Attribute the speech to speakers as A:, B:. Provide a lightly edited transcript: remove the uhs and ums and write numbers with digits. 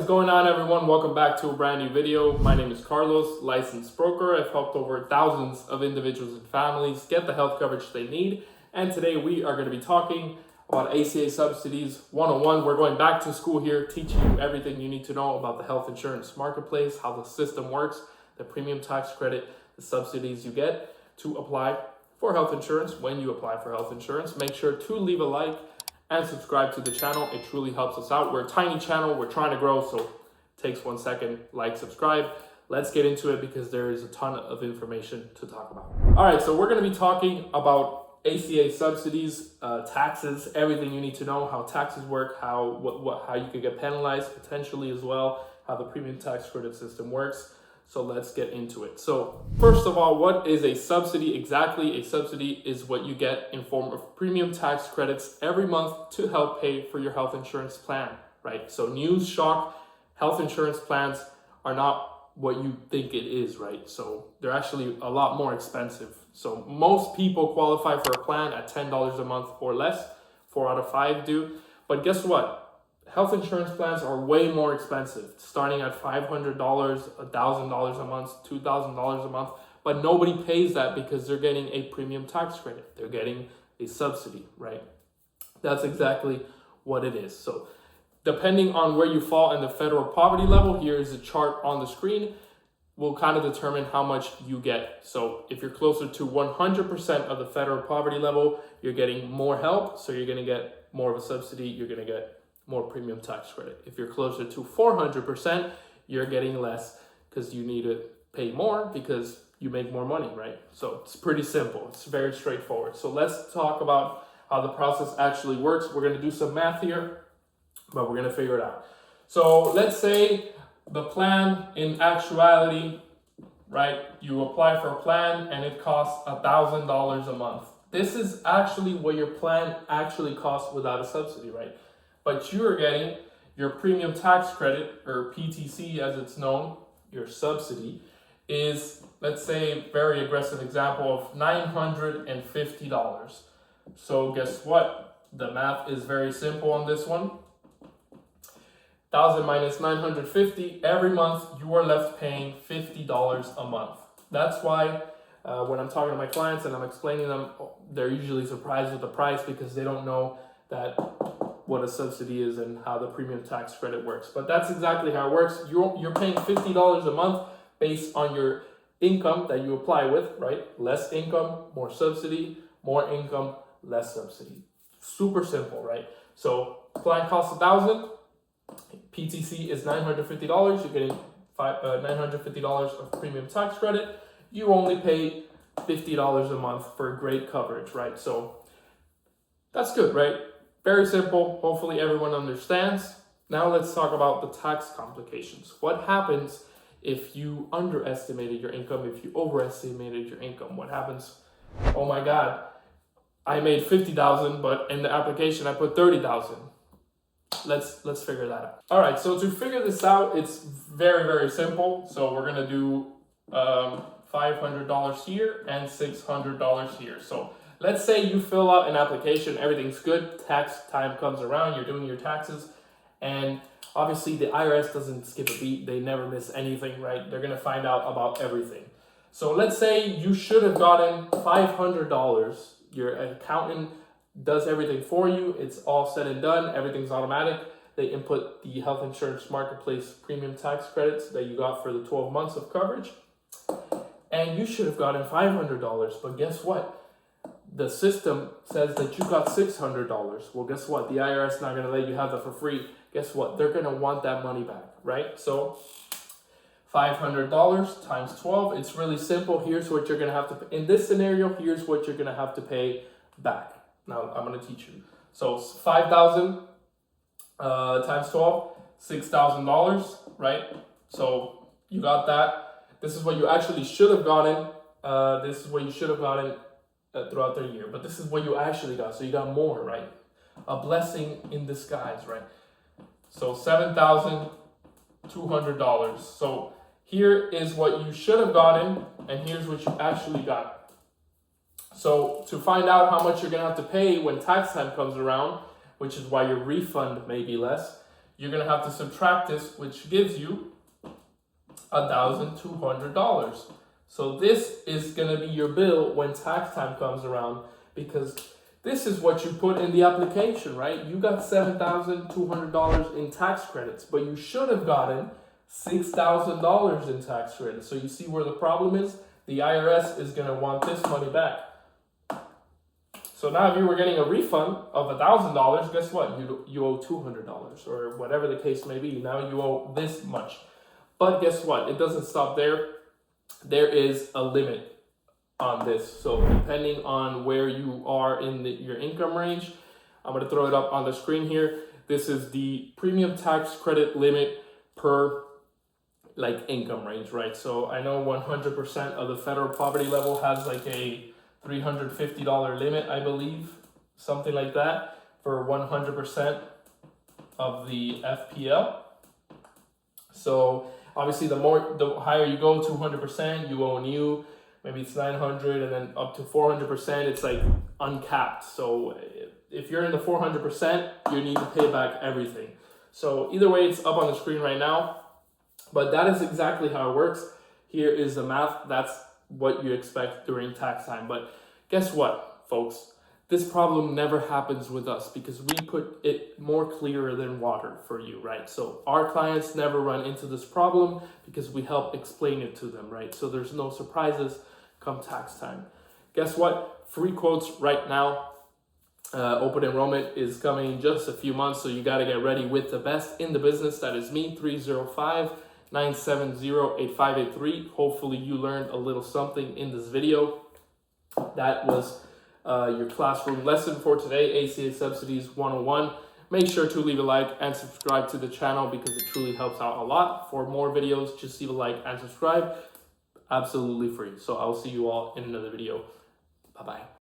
A: going on, everyone? Welcome back to a brand new video. My name is Carlos, licensed broker. I've helped over thousands of individuals and families get the health coverage they need. And today we are going to be talking about ACA Subsidies 101. We're going back to school here, teaching you everything you need to know about the health insurance marketplace, how the system works, the premium tax credit, the subsidies you get to apply for health insurance. When you apply for health insurance, make sure to leave a like and subscribe to the channel. It truly helps us out. We're a tiny channel. We're trying to grow, so it takes 1 second. Like, subscribe. Let's get into it because there is a ton of information to talk about. All right, so we're going to be talking about ACA subsidies, taxes, everything you need to know, how taxes work, how you could get penalized potentially as well, how the premium tax credit system works. So let's get into it. So first of all, what is a subsidy exactly? A subsidy is what you get in form of premium tax credits every month to help pay for your health insurance plan, right? So news shock, health insurance plans are not what you think it is, right? So they're actually a lot more expensive. So most people qualify for a plan at $10 a month or less. 4 out of 5 do. But guess what? Health insurance plans are way more expensive, starting at $500, $1,000 a month, $2,000 a month. But nobody pays that because they're getting a premium tax credit. They're getting a subsidy, right? That's exactly what it is. So depending on where you fall in the federal poverty level, here is a chart on the screen, will kind of determine how much you get. So if you're closer to 100% of the federal poverty level, you're getting more help. So you're going to get more of a subsidy. You're going to get more premium tax credit. If you're closer to 400%, you're getting less because you need to pay more because you make more money, right? So it's pretty simple. It's very straightforward. So let's talk about how the process actually works. We're going to do some math here, but we're going to figure it out. So let's say the plan in actuality, right? You apply for a plan and it costs $1,000 a month. This is actually what your plan actually costs without a subsidy, right? But you are getting your premium tax credit, or PTC as it's known, your subsidy, is, let's say, very aggressive example of $950. So guess what? The math is very simple on this one. 1,000 minus 950, every month you are left paying $50 a month. That's why when I'm talking to my clients and I'm explaining them, they're usually surprised with the price because they don't know that what a subsidy is and how the premium tax credit works. But that's exactly how it works. You're paying $50 a month based on your income that you apply with, right? Less income, more subsidy, more income, less subsidy. Super simple, right? So plan costs $1,000, PTC is $950. You're getting $950 of premium tax credit. You only pay $50 a month for great coverage, right? So that's good, right? Very simple. Hopefully everyone understands. Now let's talk about the tax complications. What happens if you underestimated your income, if you overestimated your income? What happens? Oh my God, I made $50,000, but in the application I put $30,000. Let's figure that out. All right, so to figure this out, it's very, very simple. So we're gonna do $500 here and $600 here. So let's say you fill out an application, everything's good, tax time comes around, you're doing your taxes, and obviously the IRS doesn't skip a beat, they never miss anything, right? They're gonna find out about everything. So let's say you should have gotten $500, your accountant does everything for you, it's all said and done, everything's automatic, they input the health insurance marketplace premium tax credits that you got for the 12 months of coverage, and you should have gotten $500, but guess what? The system says that you got $600. Well, guess what? The IRS not going to let you have that for free. Guess what? They're going to want that money back, right? So $500 times 12. It's really simple. Here's what you're going to have to pay. In this scenario, here's what you're going to have to pay back. Now, I'm going to teach you. So $5,000 times 12, $6,000, right? So you got that. This is what you actually should have gotten. This is what you should have gotten throughout the year, but this is what you actually got. So you got more, right? A blessing in disguise, right? So $7,200. So here is what you should have gotten, and here's what you actually got. So to find out how much you're gonna have to pay when tax time comes around, which is why your refund may be less, you're gonna have to subtract this, which gives you $1,200. So this is gonna be your bill when tax time comes around, because this is what you put in the application, right? You got $7,200 in tax credits, but you should have gotten $6,000 in tax credits. So you see where the problem is? The IRS is gonna want this money back. So now if you were getting a refund of $1,000, guess what? You owe $200 or whatever the case may be. Now you owe this much. But guess what? It doesn't stop there. There is a limit on this. So depending on where you are in your income range, I'm going to throw it up on the screen here. This is the premium tax credit limit per income range, right? So I know 100% of the federal poverty level has like a $350 limit, I believe, something like that, for 100% of the FPL. So obviously the higher you go, 200%, you own you. Maybe it's 900, and then up to 400%, it's like uncapped. So if you're in the 400%, you need to pay back everything. So either way, it's up on the screen right now. But that is exactly how it works. Here is the math. That's what you expect during tax time. But guess what, folks? This problem never happens with us because we put it more clearer than water for you, right? So our clients never run into this problem because we help explain it to them, right? So there's no surprises come tax time. Guess what? Free quotes right now. Open enrollment is coming in just a few months, so you got to get ready with the best in the business. That is me, 305-970-8583. Hopefully you learned a little something in this video. That was your classroom lesson for today, ACA Subsidies 101. Make sure to leave a like and subscribe to the channel because it truly helps out a lot. For more videos, just leave a like and subscribe. Absolutely free. So I'll see you all in another video. Bye-bye.